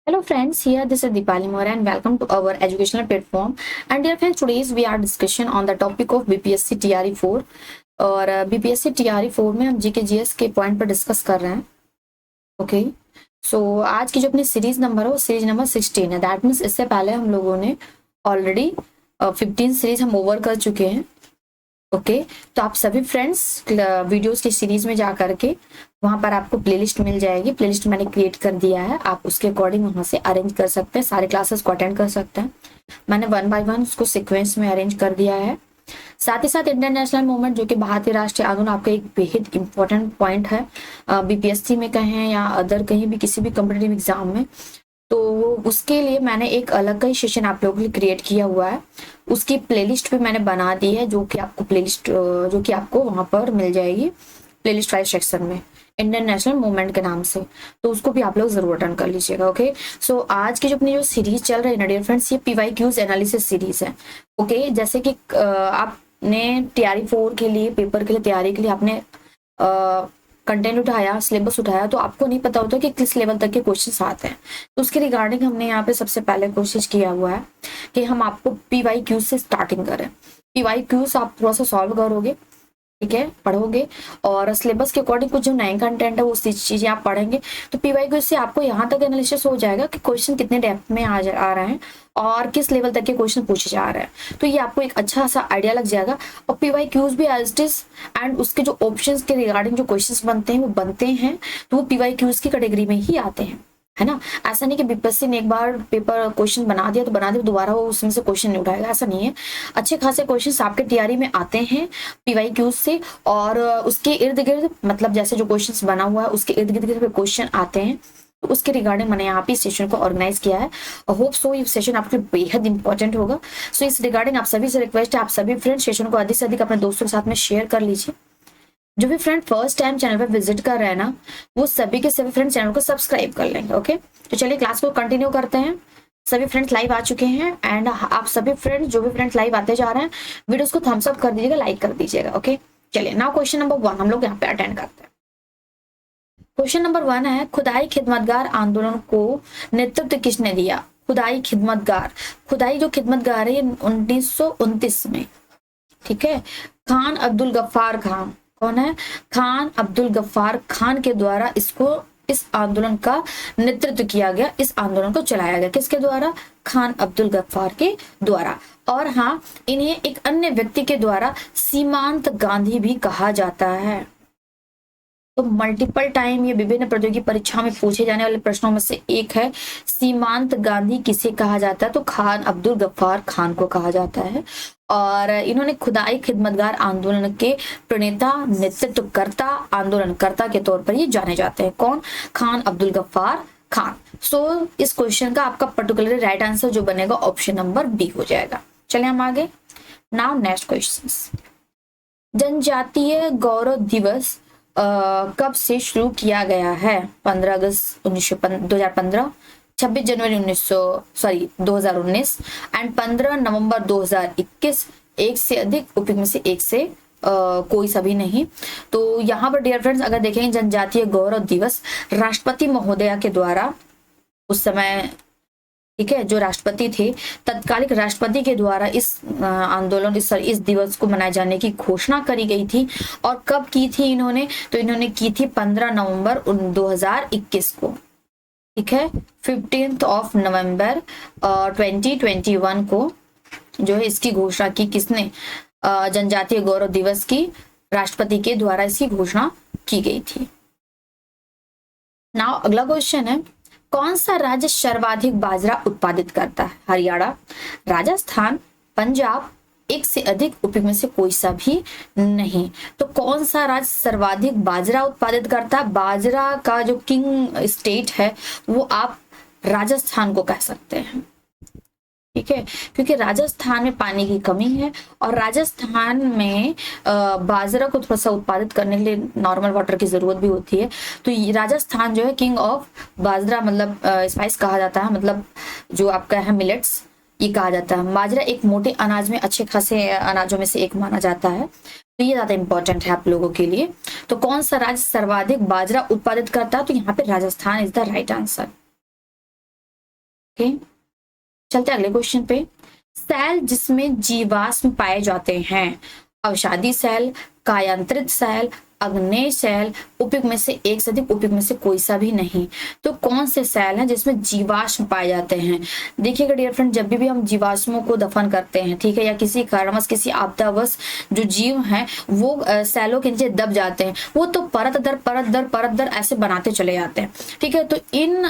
Hello friends, here this is Deepali Mora and welcome to our educational platform. And dear friends, today's we are discussion on the topic of BPSC TRE 4 और BPSC TRE 4 में हम GK GS के point पर discuss कर रहे हैं. Okay so आज की जो अपनी सीरीज नंबर है वो सीरीज नंबर 16 है. दैट मीन्स इससे पहले हम लोगों ने ऑलरेडी 15 सीरीज हम ओवर कर चुके हैं. ओके तो आप सभी फ्रेंड्स वीडियोस की सीरीज में जा करके वहां पर आपको प्लेलिस्ट मिल जाएगी. प्लेलिस्ट मैंने क्रिएट कर दिया है, आप उसके अकॉर्डिंग वहां से अरेंज कर सकते हैं, सारे क्लासेस को अटेंड कर सकते हैं. मैंने 1 बाय 1 उसको सीक्वेंस में अरेंज कर दिया है. साथ ही साथ इंडियन नेशनल मूवमेंट जो कि भारतीय राष्ट्रीय आंदोलन आपका एक बेहद इंपॉर्टेंट पॉइंट है बीपीएससी में कहें या अदर कहीं भी किसी भी कॉम्पिटेटिव एग्जाम में. तो उसके लिए मैंने एक अलग का ही सेशन आप लोगों के लिए क्रिएट किया हुआ है. उसकी प्लेलिस्ट भी मैंने बना दी है जो कि आपको वहां पर मिल जाएगी प्लेलिस्ट वाइज सेक्शन में इंडियन नेशनल मूवमेंट के नाम से. तो उसको भी आप लोग जरूर अटेंड कर लीजिएगा. ओके सो आज की जो अपनी जो सीरीज चल रही है ना डियर फ्रेंड्स, ये PYQs एनालिसिस सीरीज है. ओके जैसे कि आपने TRE 4 के लिए पेपर के लिए तैयारी के लिए आपने कंटेंट उठाया, सिलेबस उठाया, तो आपको नहीं पता होता कि किस लेवल तक के क्वेश्चंस आते हैं. तो उसके रिगार्डिंग हमने यहाँ पे सबसे पहले कोशिश किया हुआ है कि हम आपको PYQ से स्टार्टिंग करें. PYQs आप थोड़ा सा सॉल्व करोगे, ठीक है, पढ़ोगे और सिलेबस के अकॉर्डिंग कुछ जो नए कंटेंट है वो चीजें आप पढ़ेंगे. तो PYQ से आपको यहाँ तक एनालिसिस हो जाएगा कि क्वेश्चन कितने डेप्थ में आ रहे हैं और किस लेवल तक के क्वेश्चन पूछे जा रहे हैं. तो ये आपको एक अच्छा सा आइडिया लग जाएगा. और PYQs भी एज इट इज एंड उसके जो ऑप्शंस के रिगार्डिंग जो क्वेश्चंस बनते हैं वो बनते हैं तो वो PYQs की कैटेगरी में ही आते हैं, है ना. ऐसा नहीं कि बीपीएससी ने एक बार पेपर क्वेश्चन बना दिया तो बना दिया, दोबारा वो उसमें से क्वेश्चन नहीं उठाएगा, ऐसा नहीं है. अच्छे खासे क्वेश्चंस आपके TRE में आते हैं PYQs से और उसके इर्द गिर्द मतलब जैसे जो क्वेश्चंस बना हुआ है उसके इर्द गिर्द क्वेश्चन आते हैं. तो उसके रिगार्डिंग मैंने यहाँ पे सेशन को ऑर्गेनाइज किया है. होप सो ये सेशन आपके लिए बेहद इंपॉर्टेंट होगा. सो इस रिगार्डिंग आप सभी से रिक्वेस्ट है, आप सभी फ्रेंड सेशन को अधिक से अधिक अपने दोस्तों के साथ में शेयर कर लीजिए. जो भी फ्रेंड फर्स्ट टाइम चैनल पर विजिट कर रहे हैं ना, वो सभी के सभी फ्रेंड चैनल को सब्सक्राइब कर लेंगे. ओके तो चलिए क्लास को कंटिन्यू करते हैं. सभी फ्रेंड्स लाइव आ चुके हैं एंड आप सभी फ्रेंड्स जो भी फ्रेंड्स लाइव आते जा रहे हैं वीडियोस को थम्स अप कर दीजिएगा, लाइक कर दीजिएगा. ओके चलिए नाउ क्वेश्चन नंबर 1 हम लोग यहाँ पे अटेंड करते हैं. क्वेश्चन नंबर 1 है, खुदाई खिदमतगार आंदोलन को नेतृत्व किसने दिया. खुदाई जो खिदमतगार है ये 1929 में, ठीक है. खान अब्दुल गफ्फार खान कौन है? खान अब्दुल गफ्फार खान के द्वारा इस आंदोलन का नेतृत्व किया गया. इस आंदोलन को चलाया गया किसके द्वारा? खान अब्दुल गफ्फार के द्वारा. और हाँ, इन्हें एक अन्य व्यक्ति के द्वारा सीमांत गांधी भी कहा जाता है. तो मल्टीपल टाइम ये विभिन्न प्रतियोगी परीक्षा में पूछे जाने वाले प्रश्नों में से एक है. सीमांत गांधी किसे कहा जाता है? तो खान अब्दुल गफ्फार खान को कहा जाता है. और इन्होंने खुदाई खिदमतगार आंदोलन के प्रणेता, नेतृत्वकर्ता, आंदोलनकर्ता के तौर पर ये जाने जाते हैं. कौन? खान अब्दुल गफ्फार खान. सो इस क्वेश्चन का आपका पर्टिकुलर राइट आंसर जो बनेगा ऑप्शन नंबर बी हो जाएगा. चलिए हम आगे. नाउ नेक्स्ट क्वेश्चन, जनजातीय गौरव दिवस कब से शुरू किया गया है? 15 अगस्त 2015, 26 जनवरी 2019 एंड 15 नवंबर 2021. एक से अधिक, उपयुक्त में से एक से कोई सभी नहीं. तो यहाँ पर डियर फ्रेंड्स अगर देखेंगे जनजातीय गौरव दिवस राष्ट्रपति महोदया के द्वारा उस समय, ठीक है, जो राष्ट्रपति थे तत्कालिक राष्ट्रपति के द्वारा इस आंदोलन इस दिवस को मनाए जाने की घोषणा करी गई थी. और कब की थी इन्होंने? तो इन्होंने की थी 15 नवंबर 2021 को, ठीक है. 15 नवंबर 2021 को जो है इसकी घोषणा की किसने? जनजातीय गौरव दिवस की राष्ट्रपति के द्वारा इसकी घोषणा की गई थी. नाउ अगला क्वेश्चन है, कौन सा राज्य सर्वाधिक बाजरा उत्पादित करता है? हरियाणा, राजस्थान, पंजाब, एक से अधिक, उपयुक्त में से कोई सा भी नहीं. तो कौन सा राज्य सर्वाधिक बाजरा उत्पादित करता है? बाजरा का जो किंग स्टेट है वो आप राजस्थान को कह सकते हैं, ठीक है, क्योंकि राजस्थान में पानी की कमी है और राजस्थान में बाजरा को थोड़ा सा उत्पादित करने के लिए नॉर्मल वाटर की जरूरत भी होती है. तो राजस्थान जो है किंग ऑफ बाजरा मतलब स्पाइस कहा जाता है, मतलब जो आपका है मिलेट्स ये कहा जाता है. बाजरा एक मोटे अनाज में अच्छे खासे अनाजों में से एक माना जाता है. तो ये ज्यादा इंपॉर्टेंट है आप लोगों के लिए. तो कौन सा राज्य सर्वाधिक बाजरा उत्पादित करता है? तो यहाँ पे Rajasthan is the right answer. Okay, चलते अगले क्वेश्चन पे। सेल जिसमें जीवाश्म पाए जाते हैं, अवसादी सेल, कायांतरित सेल, अग्नेय सेल, उपयुक्त में से एक से अधिक, उपयुक्त में से कोई सा भी नहीं। तो कौन से सेल हैं जिसमें जीवाश्म पाए जाते हैं? देखिएगा डियर फ्रेंड, जब भी हम जीवाश्मों को दफन करते हैं, ठीक है, या किसी कारणवश किसी आपदावश जो जीव हैं वो सेलों के नीचे दब जाते हैं, वो तो परत दर परत दर परत दर ऐसे बनाते चले जाते हैं, ठीक है। तो इन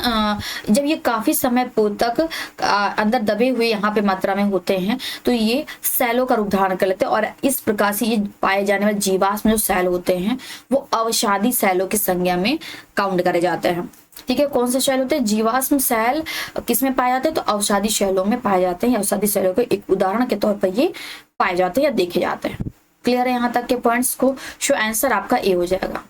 जब ये काफी समय तक अंदर दबे हुए यहाँ पे मात्रा में होते हैं तो ये सेलों का रूप धारण कर लेते हैं, और इस प्रकार से ये पाए जाने वाले जीवाश्म जो सेल होते हैं वो अवसादी सेलों की संज्ञा में काउंट करे जाते हैं, ठीक है। कौन से सेल होते हैं? जीवाश्म सेल किस में पाए जाते हैं? तो अवसादी सेलों में पाए जाते हैं। अवसादी सेलों के एक उदाहरण के तौर पर ये पाए जाते हैं या देखे जाते हैं। क्लियर है यहाँ तक के पॉइंट्स को? सो आंसर आपका ए हो जाएगा।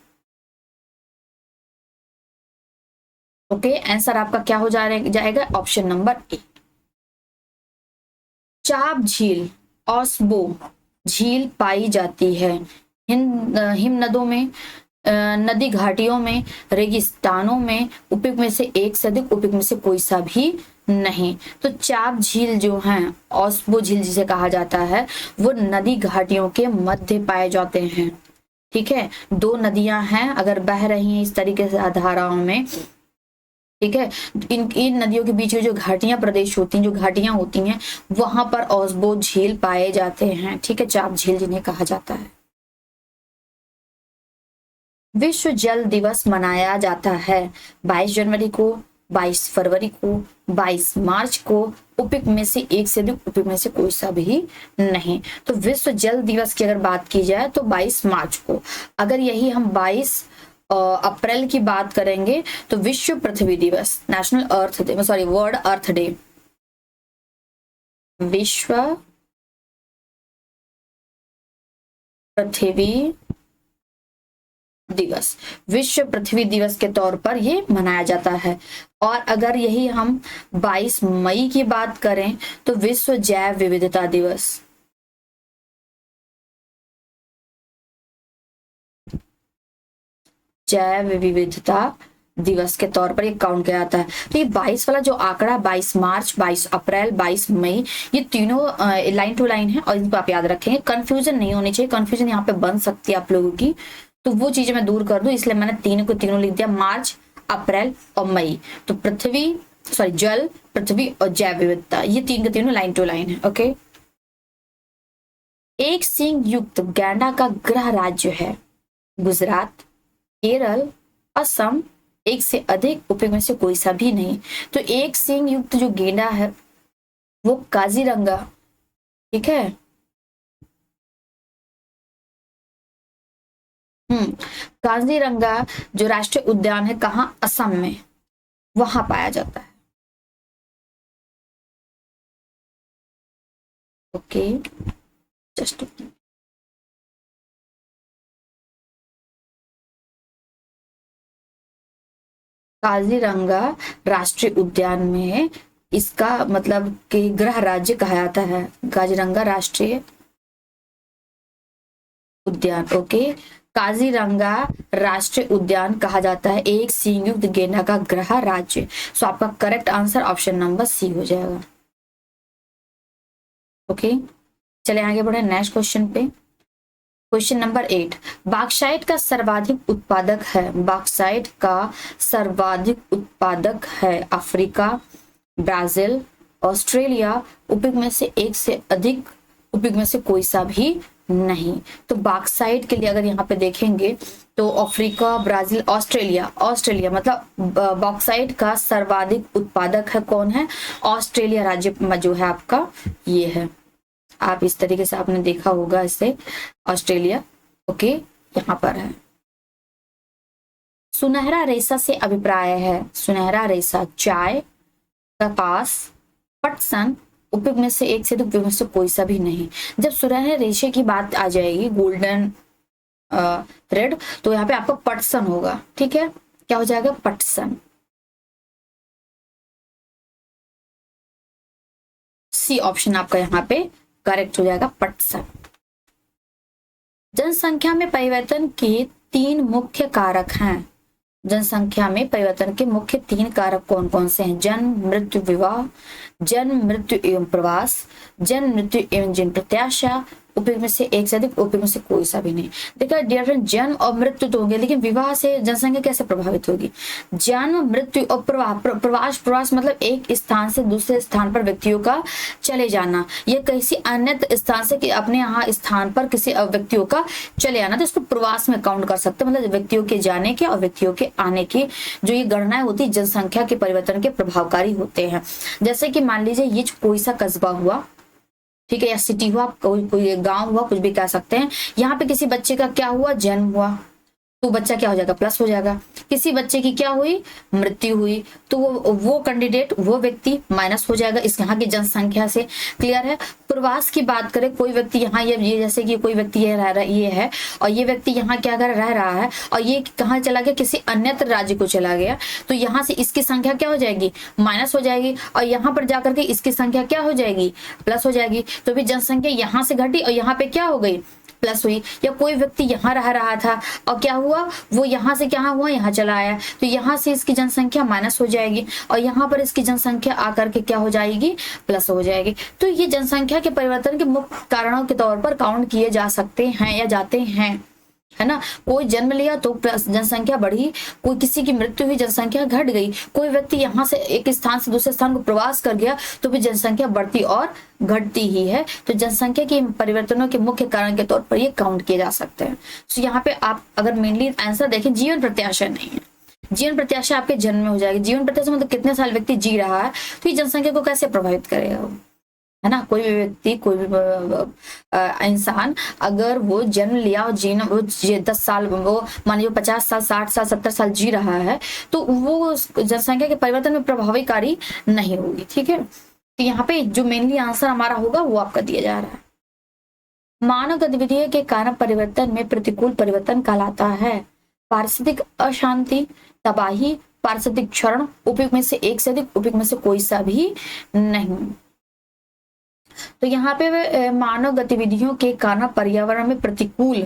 ओके, आंसर आपका क्या हो जाएगा? Option number A. चाप झील, ओस्बो झील पाई जाती है हिम नदों में, नदी घाटियों में, रेगिस्तानों में, उपयुक्त में से एक से अधिक, उपयुक्त में से कोई सा भी नहीं। तो चाप झील जो है, ओस्बो झील जिसे कहा जाता है, वो नदी घाटियों के मध्य पाए जाते हैं, ठीक है। दो नदियां हैं अगर बह रही हैं इस तरीके से धाराओं में, ठीक है, इन नदियों के बीच में जो घाटियां प्रदेश होती हैं, जो घाटियां होती हैं, वहां पर ओस्बो झील पाए जाते हैं, ठीक है, चाप झील जिन्हें कहा जाता है। विश्व जल दिवस मनाया जाता है 22 जनवरी को, 22 फरवरी को, 22 मार्च को, उपयुक्त में से एक से अधिक, उपयुक्त में से कोई सा भी नहीं। तो विश्व जल दिवस की अगर बात की जाए तो 22 मार्च को। अगर यही हम 22 अप्रैल की बात करेंगे तो विश्व पृथ्वी दिवस, नेशनल अर्थ डे, सॉरी वर्ल्ड अर्थ डे, विश्व पृथ्वी दिवस, विश्व पृथ्वी दिवस के तौर पर ये मनाया जाता है। और अगर यही हम 22 मई की बात करें तो विश्व जैव विविधता दिवस, जैव विविधता दिवस के तौर पर ये काउंट किया जाता है। तो ये 22 वाला जो आंकड़ा, 22 मार्च, 22 अप्रैल, 22 मई, ये तीनों लाइन टू लाइन है और इनको आप याद रखेंगे। कंफ्यूजन नहीं होनी चाहिए, कंफ्यूजन यहाँ पे बन सकती है आप लोगों की, तो वो चीजें मैं दूर कर दूं, इसलिए मैंने तीनों को तीनों लिख दिया, मार्च, अप्रैल और मई। तो पृथ्वी, सॉरी जल, पृथ्वी और जैव विविधता, ये तीन के तीनों लाइन टू लाइन है। ओके, एक सींग युक्त गैंडा का गृह राज्य है गुजरात, केरल, असम, एक से अधिक, उपयुक्त में से कोई सा भी नहीं। तो एक सींग युक्त जो गेंडा है वो काजीरंगा, ठीक है, काजीरंगा जो राष्ट्रीय उद्यान है, कहाँ? असम में, वहां पाया जाता है। ओके, जस्ट काजीरंगा राष्ट्रीय उद्यान में इसका मतलब कि गृह राज्य कहा जाता है, काजीरंगा राष्ट्रीय उद्यान। ओके, काजीरंगा राष्ट्रीय उद्यान कहा जाता है एक सींग युक्त गेंडा का गृह राज्य। सो आपका correct answer option number C हो जाएगा। ओके, चले आगे बढ़े नेक्स्ट क्वेश्चन पे। क्वेश्चन नंबर 8, बॉक्साइट का सर्वाधिक उत्पादक है, बॉक्साइट का सर्वाधिक उत्पादक है अफ्रीका, ब्राजील, ऑस्ट्रेलिया, उपयुक्त में से एक से अधिक, उपयुक्त में से कोई सा भी नहीं। तो बॉक्साइट के लिए अगर यहाँ पे देखेंगे तो अफ्रीका, ब्राजील, ऑस्ट्रेलिया, ऑस्ट्रेलिया मतलब बॉक्साइट का सर्वाधिक उत्पादक है कौन है? ऑस्ट्रेलिया राज्य जो है आपका ये है। आप इस तरीके से आपने देखा होगा इसे, ऑस्ट्रेलिया। ओके, यहाँ पर है। सुनहरा रेशा से अभिप्राय है, सुनहरा रेशा चाय, कपास, पटसन, उपयुक्त में से एक से उपयुक्त में से कोई सा भी नहीं। जब सुनहरे रेशे की बात आ जाएगी, गोल्डन थ्रेड, तो यहाँ पे आपका पटसन होगा, ठीक है, क्या हो जाएगा? पटसन। सी ऑप्शन आपका यहाँ पे करेक्ट हो जाएगा, पटसन। जनसंख्या में परिवर्तन के 3 मुख्य कारक हैं, जनसंख्या में परिवर्तन के मुख्य 3 कारक कौन कौन से हैं? जन्म, मृत्यु, विवाह, जन्म, मृत्यु एवं प्रवास, जन्म, मृत्यु एवं जीवन प्रत्याशा, उपयुक्त में से एक से अधिक, उपयुक्त में से कोई सा भी नहीं। देखा डियर फ्रेंड, जन्म और मृत्यु तो होंगे, लेकिन विवाह से जनसंख्या कैसे प्रभावित होगी? जन्म, मृत्यु और प्रवास, प्रवास मतलब एक स्थान से दूसरे स्थान पर व्यक्तियों का चले जाना, या किसी अन्य स्थान से कि अपने यहाँ स्थान पर किसी व्यक्तियों का चले आना, तो इसको प्रवास में काउंट कर सकते हैं। मतलब व्यक्तियों के जाने के और व्यक्तियों के आने की जो ये गणनाएं होती है जनसंख्या के परिवर्तन के प्रभावकारी होते हैं। जैसे कि मान लीजिए ये कोई सा कस्बा हुआ, ठीक है, या सिटी हुआ, कोई गांव हुआ, कुछ भी कह सकते हैं। यहाँ पे किसी बच्चे का क्या हुआ? जन्म हुआ, तो बच्चा क्या हो जाएगा? प्लस हो जाएगा। किसी बच्चे की क्या हुई? मृत्यु हुई, तो वो कैंडिडेट, वो व्यक्ति माइनस हो जाएगा इस यहाँ की जनसंख्या से। क्लियर है? प्रवास की बात करें, कोई व्यक्ति यहाँ ये जैसे कि कोई व्यक्ति ये रह रहा ये है और ये व्यक्ति यहाँ क्या कर रह रहा है और ये कहाँ चला गया? किसी अन्यत्र राज्य को चला गया, तो यहाँ से इसकी संख्या क्या हो जाएगी? माइनस हो जाएगी, और यहाँ पर जाकर के इसकी संख्या क्या हो जाएगी? प्लस हो जाएगी। तो भी जनसंख्या यहाँ से घटी और यहाँ पे क्या हो गई? प्लस हुई। या कोई व्यक्ति यहाँ रह रहा था और क्या हुआ? वो यहाँ से क्या हुआ? यहाँ चला आया, तो यहाँ से इसकी जनसंख्या माइनस हो जाएगी और यहाँ पर इसकी जनसंख्या आकर के क्या हो जाएगी? प्लस हो जाएगी। तो ये जनसंख्या के परिवर्तन के मुख्य कारणों के तौर पर काउंट किए जा सकते हैं या जाते हैं, है ना। कोई जन्म लिया तो जनसंख्या बढ़ी, कोई किसी की मृत्यु हुई, जनसंख्या घट गई, कोई व्यक्ति यहाँ से एक स्थान से दूसरे स्थान को प्रवास कर गया तो भी जनसंख्या बढ़ती और घटती ही है। तो जनसंख्या के परिवर्तनों के मुख्य कारण के तौर पर ये काउंट किए जा सकते हैं। तो यहाँ पे आप अगर मेनली आंसर देखें, जीवन प्रत्याशा नहीं है। जीवन प्रत्याशा आपके जन्म में हो जाएगी। जीवन प्रत्याशा मतलब कितने साल व्यक्ति जी रहा है, तो ये जनसंख्या को कैसे प्रभावित करेगा, है ना। कोई भी व्यक्ति, कोई भी इंसान अगर वो जन्म लिया और जीना वो 10 साल, वो मान लीजिए 50 साल, 60 साल, 70 साल जी रहा है, तो वो जनसंख्या के परिवर्तन में प्रभावकारी नहीं होगी। ठीक है, तो यहाँ पे जो मेनली आंसर हमारा होगा वो आपका दिया जा रहा है। मानव गतिविधियों के कारण परिवर्तन में प्रतिकूल परिवर्तन कहलाता है। पारिस्थितिक अशांति, तबाही, पारिस्थितिक क्षरण, उपयुक्त में से एक से अधिक, उपयुक्त में से कोई सा भी नहीं। तो यहाँ पे मानव गतिविधियों के कारण पर्यावरण में प्रतिकूल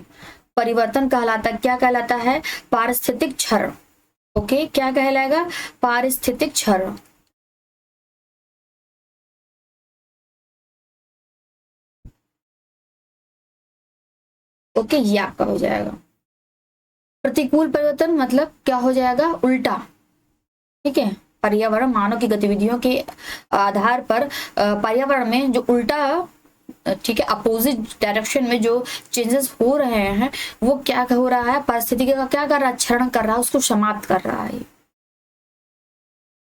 परिवर्तन कहलाता, क्या कहलाता है? पारिस्थितिक क्षरण। ओके, क्या कहलाएगा? पारिस्थितिक क्षरण। ओके, ये आपका हो जाएगा। प्रतिकूल परिवर्तन मतलब क्या हो जाएगा? उल्टा। ठीक है, पर्यावरण मानव की गतिविधियों के आधार पर पर्यावरण में जो उल्टा, ठीक है, अपोजिट डायरेक्शन में जो चेंजेस हो रहे हैं वो क्या हो रहा है? परिस्थिति का क्या कर रहा है? क्षरण कर रहा है, उसको समाप्त कर रहा है।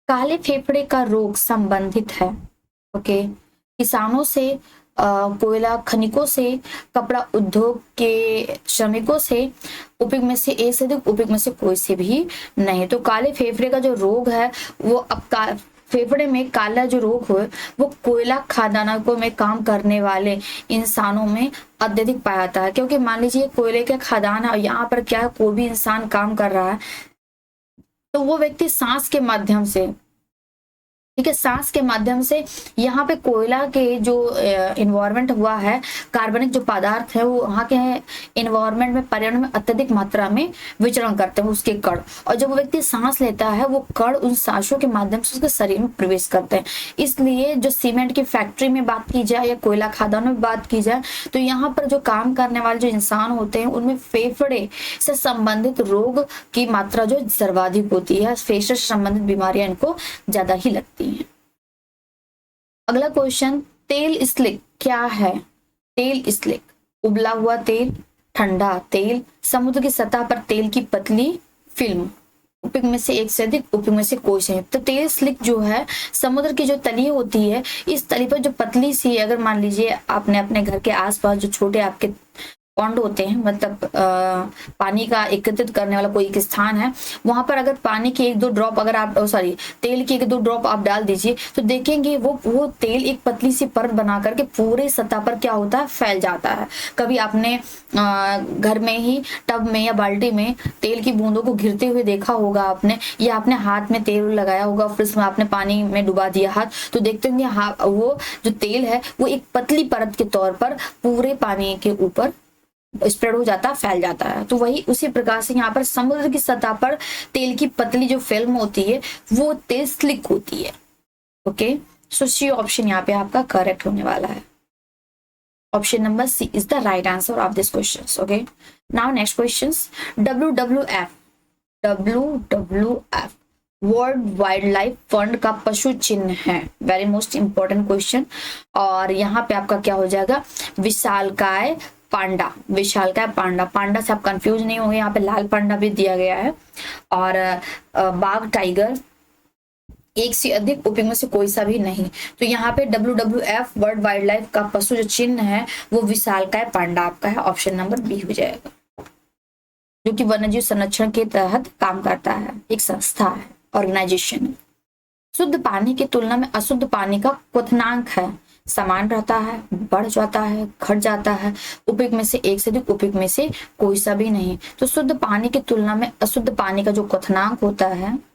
काले फेफड़े का रोग संबंधित है, ओके, किसानों से, कोयला खनिकों से, कपड़ा उद्योग के श्रमिकों से, उपयुक्त में से एक से अधिक, उपयुक्त में से कोई से भी नहीं। तो काले फेफड़े का जो रोग है वो अब फेफड़े में काला जो रोग हो वो कोयला खदानों में काम करने वाले इंसानों में अत्यधिक पाया जाता है। क्योंकि मान लीजिए कोयले के खदान है और यहाँ पर क्या है, कोई भी इंसान काम कर रहा है तो वो व्यक्ति सांस के माध्यम से, ठीक है, सांस के माध्यम से यहाँ पे कोयला के जो इन्वायरमेंट हुआ है, कार्बनिक जो पदार्थ है वो वहाँ के इन्वायरमेंट में, पर्यावरण में अत्यधिक मात्रा में विचरण करते हैं उसके कण, और जब वो व्यक्ति सांस लेता है वो कण उन सांसों के माध्यम से उसके शरीर में प्रवेश करते हैं। इसलिए जो सीमेंट की फैक्ट्री में बात की जाए या कोयला खदानों में बात की जाए तो यहाँ पर जो काम करने वाले जो इंसान होते हैं उनमें फेफड़े से संबंधित रोग की मात्रा जो सर्वाधिक होती है, फेफड़े से संबंधित बीमारियां इनको ज्यादा ही लगती है। अगला क्वेश्चन, तेल स्लिक क्या है? तेल स्लिक, उबला हुआ तेल, ठंडा तेल, समुद्र की सतह पर तेल की पतली फिल्म, उपयुक्त में से एक से अधिक, उपयुक्त में से कोई से नहीं। तो तेल स्लिक जो है समुद्र की जो तली होती है, इस तली पर जो पतली सी, अगर मान लीजिए आपने अपने घर के आसपास जो छोटे आपके पॉन्ड होते हैं, मतलब पानी का एकत्रित करने वाला कोई एक स्थान है, वहां पर अगर पानी की 1-2 ड्रॉप अगर आप तेल की 1-2 ड्रॉप आप डाल दीजिए तो देखेंगे वो तेल एक पतली सी परत बना करके पूरे सतह पर क्या होता है? फैल जाता है। कभी आपने घर में ही टब में या बाल्टी में तेल की बूंदों को घिरते हुए देखा होगा आपने, या आपने हाथ में तेल लगाया होगा फिर उसमें आपने पानी में डुबा दिया हाथ, तो देखते होंगे वो जो तेल है वो एक पतली परत के तौर पर पूरे पानी के ऊपर स्प्रेड हो जाता है, फैल जाता है। तो वही उसी प्रकार से यहाँ पर समुद्र की सतह पर तेल की पतली जो फिल्म होती है वो तेल स्लिक होती है। ओके, सो सी ऑप्शन यहाँ पे आपका करेक्ट होने वाला है। Option number C is the right answer of this question. Okay, now next question, WWF WWF world wildlife fund का पशु चिन्ह है। Very most important question. और यहाँ पे आपका क्या हो जाएगा, विशालकाय पांडा। विशालकाय पांडा, पांडा से आप कंफ्यूज नहीं होंगे, यहाँ पे लाल पांडा भी दिया गया है। और बाघ, टाइगर, एक से अधिक उपयोग में से कोई सा भी नहीं। तो यहाँ पे WWF वर्ल्ड वाइल्ड लाइफ का पशु जो चिन्ह है वो विशालकाय पांडा आपका है। ऑप्शन नंबर बी हो जाएगा, जो कि वन्यजीव संरक्षण के तहत काम करता है, एक संस्था है, ऑर्गेनाइजेशन है। शुद्ध पानी की तुलना में अशुद्ध पानी का क्वथनांक है, समान रहता है, बढ़ जाता है, घट जाता है, उपयोग में से एक से अधिक, उपयोग में से कोई सा भी नहीं। तो शुद्ध पानी की तुलना में अशुद्ध पानी का जो क्वथनांक होता है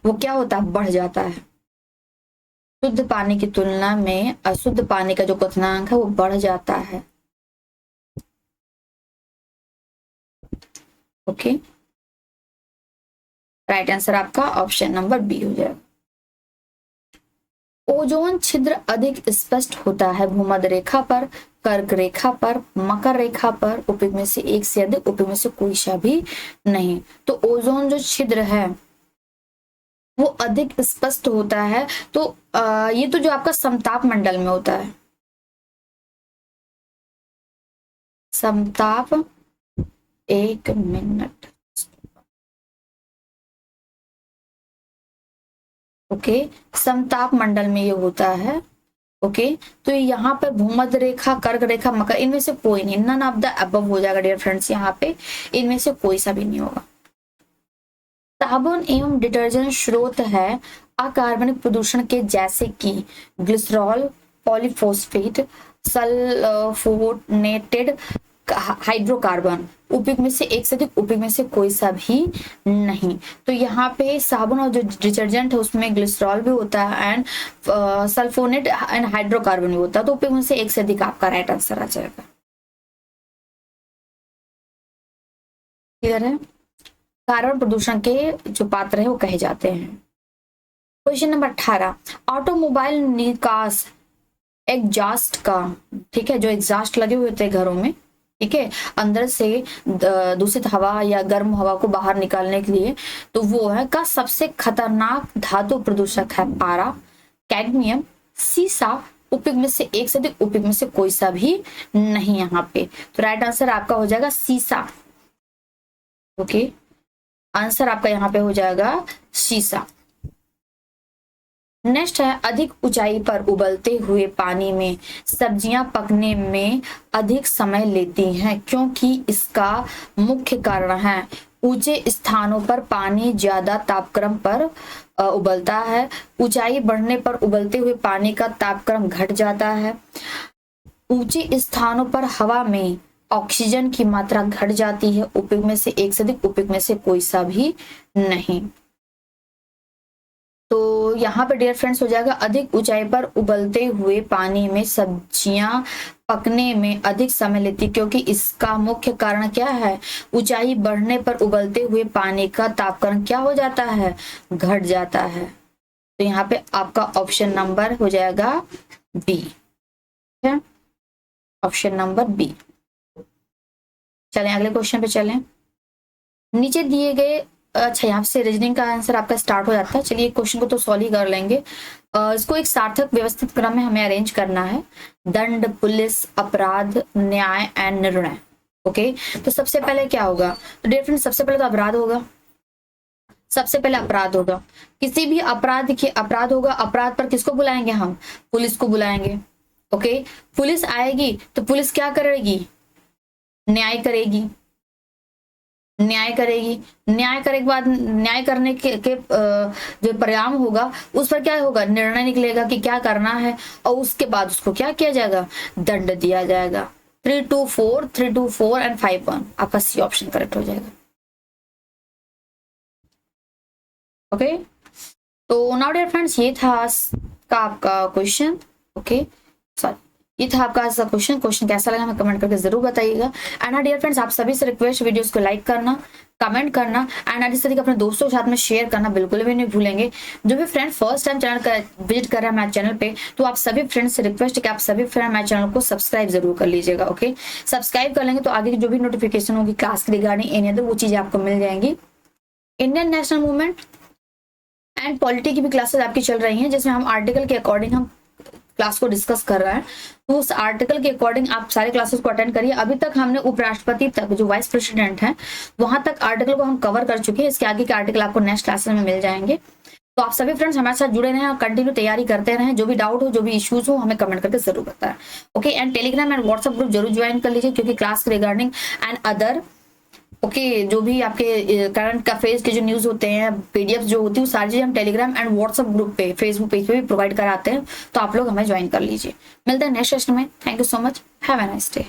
वो क्या होता है, बढ़ जाता है। शुद्ध पानी की तुलना में अशुद्ध पानी का जो क्वथनांक है वो बढ़ जाता है। ओके, राइट आंसर आपका ऑप्शन नंबर बी हो जाएगा। ओजोन छिद्र अधिक स्पष्ट होता है भूमध्य रेखा पर, कर्क रेखा पर, मकर रेखा पर, उपयोग में से एक से अधिक, उपयोग में से कोई सा भी नहीं। तो ओजोन जो छिद्र है वो अधिक स्पष्ट होता है। तो ये तो जो आपका समताप मंडल में होता है, समताप, एक मिनट, ओके, समताप मंडल में ये होता है। ओके, तो यहाँ पे भूमध्य रेखा, कर्क रेखा, मकर, इनमें से कोई नहीं, नन ऑफ द अबव हो जाएगा डियर फ्रेंड्स। यहाँ पे इनमें से कोई सा भी नहीं होगा। साबुन एवं डिटर्जेंट स्रोत है अकार्बनिक प्रदूषण के, जैसे कि ग्लिसरॉल, पॉलीफॉस्फेट, सल्फोनेटेड हाइड्रोकार्बन, उपयोग में से एक से अधिक, उपयोग में से कोई सा भी नहीं। तो यहाँ पे साबुन और जो डिटर्जेंट है उसमें ग्लिसरॉल भी होता है एंड सल्फोनेट एंड हाइड्रोकार्बन भी होता है। तो उपयोग में से एक से अधिक आपका राइट आंसर आ जाएगा। क्लियर है? कार्बन प्रदूषण के जो पात्र है वो कहे जाते हैं। क्वेश्चन नंबर 18, ऑटोमोबाइल निकास एग्जॉस्ट का, ठीक है, जो एग्जॉस्ट लगे हुए थे घरों में, ठीक है, अंदर से दूषित हवा या गर्म हवा को बाहर निकालने के लिए, तो वो है का सबसे खतरनाक धातु प्रदूषक है पारा, कैडमियम, सीसा, उपयोग में से एक से अधिक, उपयोग में से कोई सा भी नहीं यहाँ पे। तो राइट आंसर आपका हो जाएगा सीसा। ओके, आंसर आपका यहाँ पे हो जाएगा सीसा। नेक्स्ट है, अधिक ऊंचाई पर उबलते हुए पानी में सब्जियां पकने में अधिक समय लेती हैं, क्योंकि इसका मुख्य कारण है ऊंचे स्थानों पर पानी ज्यादा तापक्रम पर उबलता है। ऊंचाई बढ़ने पर उबलते हुए पानी का तापक्रम घट जाता है। ऊंचे स्थानों पर हवा में ऑक्सीजन की मात्रा घट जाती है, उपयोग में से एक से अधिक, उपयोग में से कोई सा भी नहीं। तो यहाँ पे डियर फ्रेंड्स हो जाएगा, अधिक ऊंचाई पर उबलते हुए पानी में सब्जियां पकने में अधिक समय लेती, क्योंकि इसका मुख्य कारण क्या है, ऊंचाई बढ़ने पर उबलते हुए पानी का तापक्रम क्या हो जाता है, घट जाता है। तो यहाँ पे आपका ऑप्शन नंबर हो जाएगा बी, है ऑप्शन नंबर बी। चलें अगले क्वेश्चन पे चलें। नीचे दिए गए, अच्छा यहाँ से रीजनिंग का आंसर आपका स्टार्ट हो जाता है। चलिए क्वेश्चन को तो सॉल्व ही कर लेंगे। इसको एक सार्थक व्यवस्थित क्रम में हमें अरेंज करना है, दंड, पुलिस, अपराध, न्याय एंड निर्णय। ओके, तो सबसे पहले क्या होगा, तो डियर फ्रेंड्स सबसे पहले तो अपराध होगा, सबसे पहले अपराध होगा। किसी भी अपराध के अपराध होगा, अपराध पर किसको बुलाएंगे हम, पुलिस को बुलाएंगे। ओके, पुलिस आएगी तो पुलिस क्या करेगी, न्याय करेगी, न्याय करेगी, न्याय करने के बाद, न्याय करने के जो परिणाम होगा उस पर क्या होगा, निर्णय निकलेगा कि क्या करना है, और उसके बाद उसको क्या किया जाएगा, दंड दिया जाएगा। 3 2 4 3 2 4 एंड 5 1 आपका सी ऑप्शन करेक्ट हो जाएगा। ओके, तो नाउ डियर फ्रेंड्स ये था का आपका क्वेश्चन। ओके, सॉरी, ये था आपका आज का क्वेश्चन कैसा लगा हमें कमेंट करके जरूर बताइएगा। एंड डियर फ्रेंड्स, आप सभी से रिक्वेस्ट, वीडियोस को लाइक करना, कमेंट करना एंड इस तरीके अपने दोस्तों के साथ में शेयर करना बिल्कुल भी नहीं भूलेंगे। जो भी फ्रेंड फर्स्ट टाइम चैनल का विजिट कर रहा है मेरे चैनल पे, तो आप सभी फ्रेंड्स से रिक्वेस्ट है कि आप सभी फ्रेंड मेरे चैनल को सब्सक्राइब जरूर कर लीजिएगा। ओके, सब्सक्राइब कर लेंगे तो आगे की जो भी नोटिफिकेशन होगी क्लास के रिगार्डिंग एनी अदर, वो चीजें आपको मिल जाएंगी। Indian national movement and polity की भी क्लासेस आपकी चल रही हैं, जिसमें हम आर्टिकल के अकॉर्डिंग हम क्लास को डिस्कस कर रहे हैं। तो उस आर्टिकल के अकॉर्डिंग आप सारे क्लासेस को अटेंड करिए। अभी तक हमने उपराष्ट्रपति तक, जो वाइस प्रेसिडेंट है, वहां तक आर्टिकल को हम कवर कर चुके हैं। इसके आगे के आर्टिकल आपको नेक्स्ट क्लासेस में मिल जाएंगे। तो आप सभी फ्रेंड्स हमारे साथ जुड़े रहें और कंटिन्यू तैयारी करते रहें। जो भी डाउट हो, जो भी इश्यूज हो, हमें कमेंट करके जरूर बताएं। Okay, and Telegram and WhatsApp group जरूर ज्वाइन कर लीजिए, क्योंकि क्लास के रिगार्डिंग एंड अदर जो भी आपके करंट अफेयर्स के जो न्यूज होते हैं, पीडीएफ जो होती है, वो सारी चीजें हम टेलीग्राम एंड व्हाट्सएप ग्रुप पे, फेसबुक पेज पे भी प्रोवाइड कराते हैं। तो आप लोग हमें ज्वाइन कर लीजिए। मिलते हैं नेक्स्ट सेशन में। Thank you so much. Have a nice day.